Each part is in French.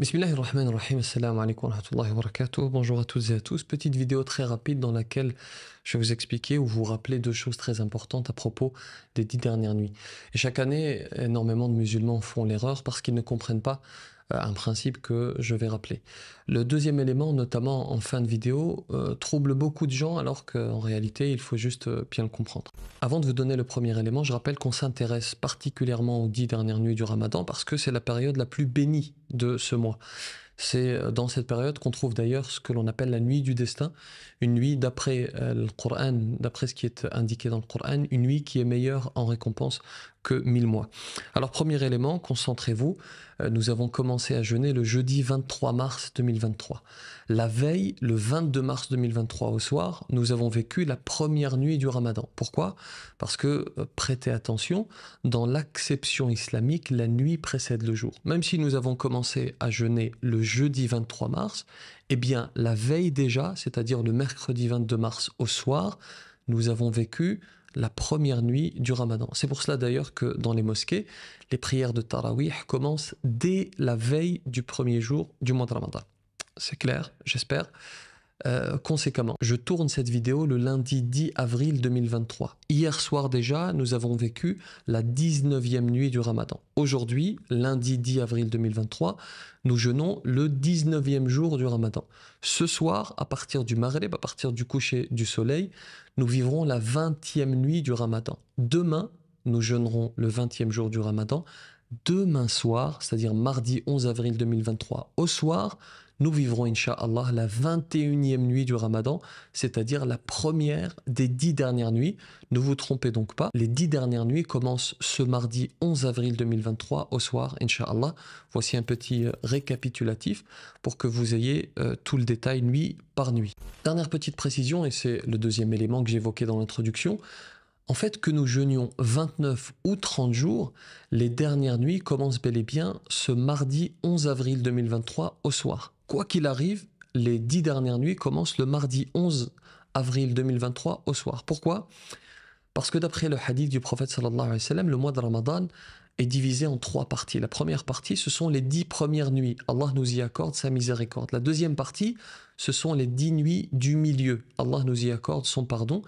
Bismillahirrahmanirrahim, assalamu alaikum wa rahmatullahi wa barakatuh. Bonjour à toutes et à tous. Petite vidéo très rapide dans laquelle je vais vous expliquer ou vous rappeler deux choses très importantes à propos des 10 dernières nuits. Et chaque année, énormément de musulmans font l'erreur parce qu'ils ne comprennent pas un principe que je vais rappeler. Le deuxième élément, notamment en fin de vidéo, trouble beaucoup de gens alors qu'en réalité, il faut juste bien le comprendre. Avant de vous donner le premier élément, je rappelle qu'on s'intéresse particulièrement aux 10 dernières nuits du Ramadan parce que c'est la période la plus bénie de ce mois. C'est dans cette période qu'on trouve d'ailleurs ce que l'on appelle la nuit du destin, une nuit d'après le Coran, d'après ce qui est indiqué dans le Coran, une nuit qui est meilleure en récompense que 1000 mois. Alors premier élément, concentrez-vous, nous avons commencé à jeûner le jeudi 23 mars 2023. La veille, le 22 mars 2023 au soir, nous avons vécu la première nuit du Ramadan. Pourquoi? Parce que, prêtez attention, dans l'acception islamique, la nuit précède le jour. Même si nous avons commencé à jeûner le jeudi 23 mars, eh bien la veille déjà, c'est-à-dire le mercredi 22 mars au soir, nous avons vécu la première nuit du Ramadan. C'est pour cela d'ailleurs que dans les mosquées, les prières de Tarawih commencent dès la veille du premier jour du mois de Ramadan. C'est clair, j'espère. Conséquemment, je tourne cette vidéo le lundi 10 avril 2023. Hier soir déjà, nous avons vécu la 19e nuit du Ramadan. Aujourd'hui, lundi 10 avril 2023, nous jeûnons le 19e jour du Ramadan. Ce soir, à partir du Maghrib, à partir du coucher du soleil, nous vivrons la 20e nuit du Ramadan. Demain, nous jeûnerons le 20e jour du Ramadan. Demain soir, c'est-à-dire mardi 11 avril 2023 au soir, nous vivrons, Inch'Allah, la 21e nuit du Ramadan, c'est-à-dire la première des 10 dernières nuits. Ne vous trompez donc pas, les 10 dernières nuits commencent ce mardi 11 avril 2023 au soir, Inch'Allah. Voici un petit récapitulatif pour que vous ayez tout le détail nuit par nuit. Dernière petite précision, et c'est le deuxième élément que j'évoquais dans l'introduction, en fait, que nous jeûnions 29 ou 30 jours, les dernières nuits commencent bel et bien ce mardi 11 avril 2023 au soir. Quoi qu'il arrive, les 10 dernières nuits commencent le mardi 11 avril 2023 au soir. Pourquoi? Parce que d'après le hadith du prophète sallallahu alayhi wa sallam, le mois de Ramadan est divisé en 3 parties. La première partie, ce sont les 10 premières nuits. Allah nous y accorde sa miséricorde. La deuxième partie, ce sont les 10 nuits du milieu. Allah nous y accorde son pardon.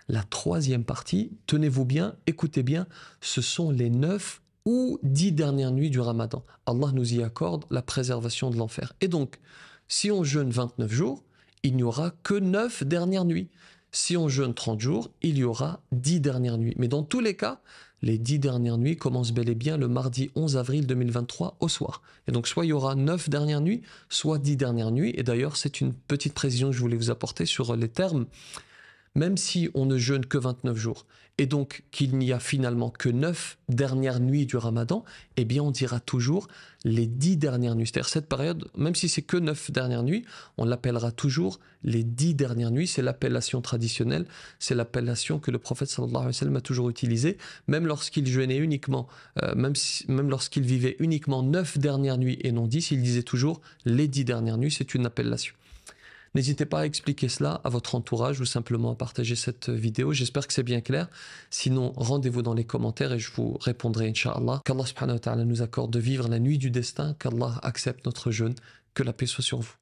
La troisième partie, tenez-vous bien, écoutez bien, ce sont les 9 ou 10 dernières nuits du Ramadan. Allah nous y accorde la préservation de l'enfer. Et donc, si on jeûne 29 jours, il n'y aura que 9 dernières nuits. Si on jeûne 30 jours, il y aura 10 dernières nuits. Mais dans tous les cas, les 10 dernières nuits commencent bel et bien le mardi 11 avril 2023 au soir. Et donc, soit il y aura 9 dernières nuits, soit 10 dernières nuits. Et d'ailleurs, c'est une petite précision que je voulais vous apporter sur les termes. Même si on ne jeûne que 29 jours, et donc qu'il n'y a finalement que 9 dernières nuits du Ramadan, eh bien on dira toujours les 10 dernières nuits. C'est-à-dire cette période, même si c'est que 9 dernières nuits, on l'appellera toujours les 10 dernières nuits. C'est l'appellation traditionnelle, c'est l'appellation que le prophète sallallahu alayhi wa sallam a toujours utilisée, même lorsqu'il jeûnait uniquement, même lorsqu'il vivait uniquement 9 dernières nuits et non 10, il disait toujours les 10 dernières nuits, c'est une appellation. N'hésitez pas à expliquer cela à votre entourage ou simplement à partager cette vidéo. J'espère que c'est bien clair. Sinon, rendez-vous dans les commentaires et je vous répondrai, Inch'Allah. Qu'Allah subhanahu wa ta'ala nous accorde de vivre la nuit du destin, qu'Allah accepte notre jeûne, que la paix soit sur vous.